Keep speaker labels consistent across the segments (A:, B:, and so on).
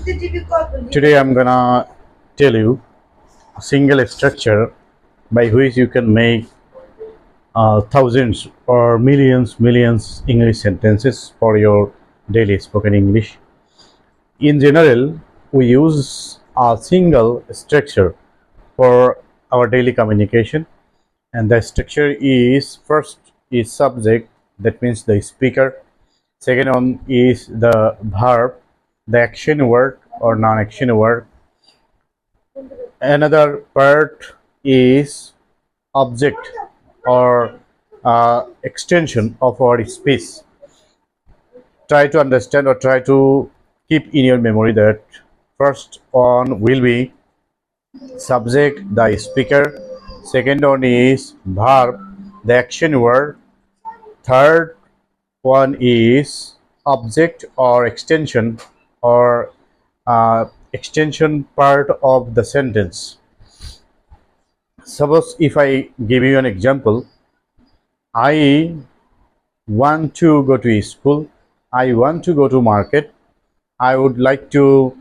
A: Today I'm gonna tell you a single structure by which you can make thousands or millions English sentences for your daily spoken English. In general, we use a single structure for our daily communication, and the structure is first is subject, that means the speaker. Second one is the verb, the action word or non-action word. Another part is object or extension of our speech. Try to understand or try to keep in your memory that first one will be subject, the speaker. Second one is verb, the action word. Third one is object or extension or extension part of the sentence. Suppose if I give you an example, I want to go to school, I want to go to market, I would like to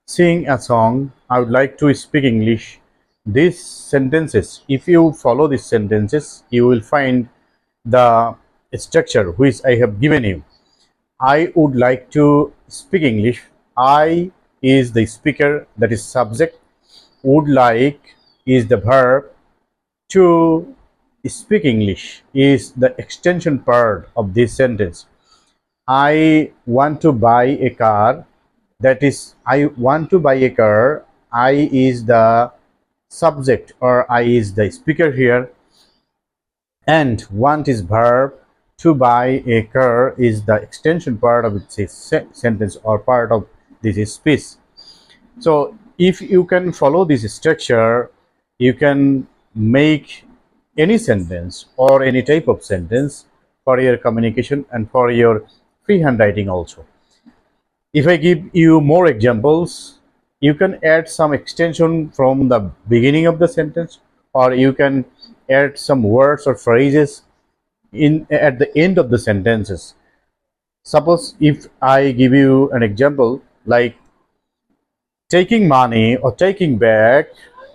A: sing a song, I would like to speak English. These sentences, if you follow these sentences, you will find the structure which I have given you. I would like to speak English. I is the speaker, that is subject. Would like is the verb. To speak English is the extension part of this sentence. I want to buy a car, that is I want to buy a car. I is the subject or I is the speaker here, and want is verb. To buy a car is the extension part of this sentence or part of this speech. So if you can follow this structure, you can make any sentence or any type of sentence for your communication and for your freehand writing also. If I give you more examples, you can add some extension from the beginning of the sentence, or you can add some words or phrases in at the end of the sentences. Suppose if I give you an example like taking money or taking back,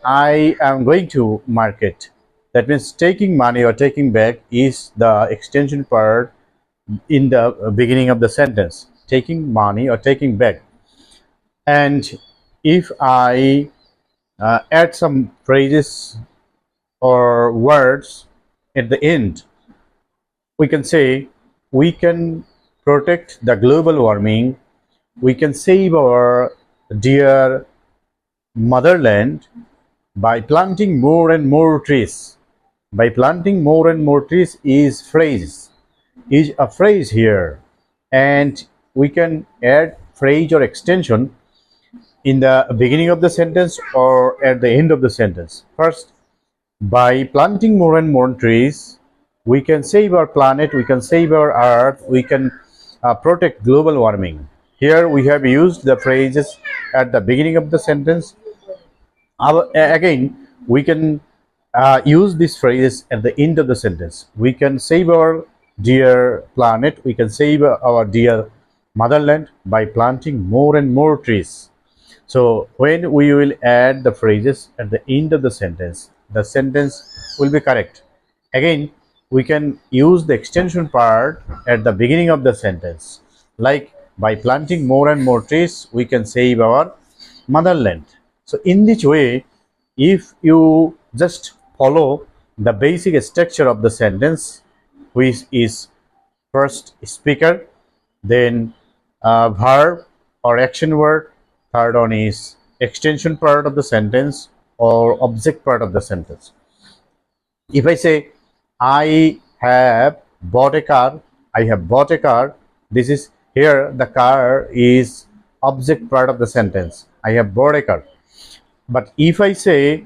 A: I am going to market. That means taking money or taking back is the extension part in the beginning of the sentence. Taking money or taking back. And if I add some phrases or words at the end, we can say we can protect the global warming, we can save our dear motherland by planting more and more trees. By planting more and more trees is a phrase here, and we can add phrase or extension in the beginning of the sentence or at the end of the sentence. First, by planting more and more trees, we can save our planet, we can save our earth, we can protect global warming. Here we have used the phrases at the beginning of the sentence. Again, we can use these phrases at the end of the sentence. We can save our dear planet, we can save our dear motherland by planting more and more trees. So when we will add the phrases at the end of the sentence will be correct. Again, we can use the extension part at the beginning of the sentence, like by planting more and more trees we can save our motherland. So in this way, if you just follow the basic structure of the sentence, which is first speaker, then verb or action word, third one is extension part of the sentence or object part of the sentence. If I say I have bought a car, I have bought a car, this is here the car is object part of the sentence. I have bought a car. But if I say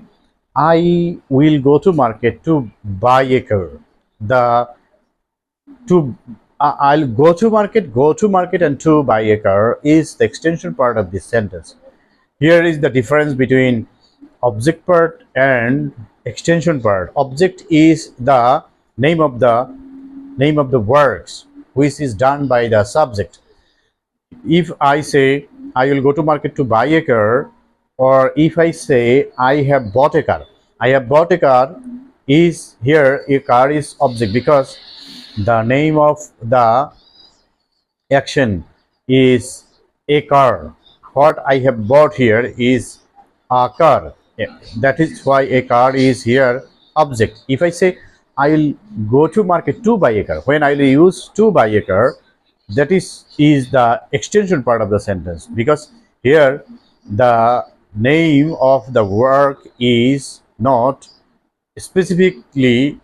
A: I will go to market to buy a car, I'll go to market and to buy a car is the extension part of this sentence. Here is the difference between object part and extension part. Object is the name of the works which is done by the subject. If I say I will go to market to buy a car, or if I say I have bought a car, I have bought a car is here a car is object because the name of the action is a car. What I have bought here is a car. Yeah, that is why a car is here object. If I say I will go to market to buy a car, when I will use to buy a car, that is the extension part of the sentence, because here the name of the work is not specifically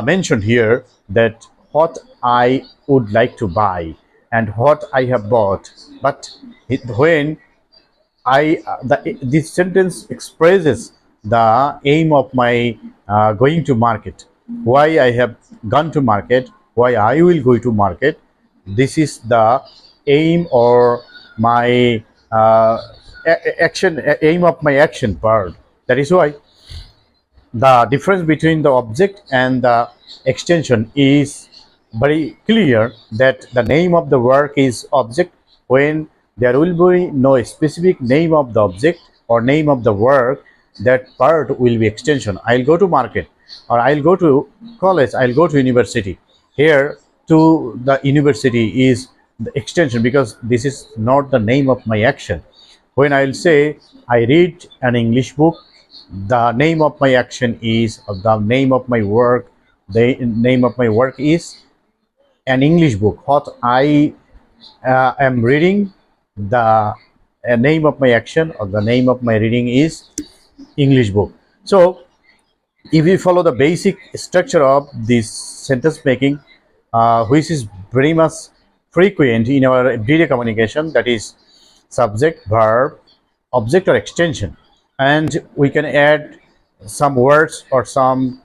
A: mentioned here, that what I would like to buy and what I have bought. But when this sentence expresses the aim of my going to market, why I have gone to market, why I will go to market. This is the aim or my action, aim of my action part. That is why the difference between the object and the extension is very clear, that the name of the work is object when there will be no specific name of the object or name of the work. That part will be extension. I'll go to market, or I'll go to college, I'll go to university. Here to the university is the extension, because this is not the name of my action. When I'll say I read an English book, the name of my action is, or the name of my work, the name of my work is an English book. What I am reading, the name of my action or the name of my reading is English book. So if we follow the basic structure of this sentence making, which is very much frequent in our everyday communication, that is subject, verb, object or extension, and we can add some words or some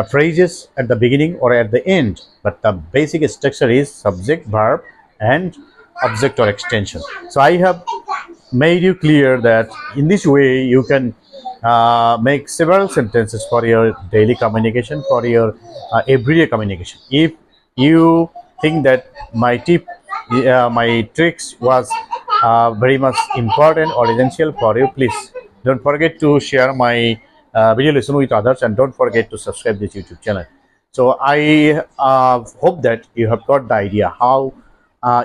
A: phrases at the beginning or at the end, but the basic structure is subject, verb and object or extension. So I have made you clear that in this way you can make several sentences for your daily communication, for your everyday communication. If you think that my tip, my tricks was very much important or essential for you, please don't forget to share my video lesson with others, and don't forget to subscribe this YouTube channel. So I hope that you have got the idea how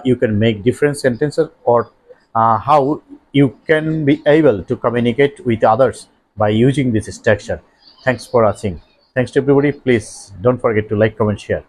A: you can make different sentences, or how you can be able to communicate with others by using this structure. Thanks for watching. Thanks to everybody. Please don't forget to like, comment, share.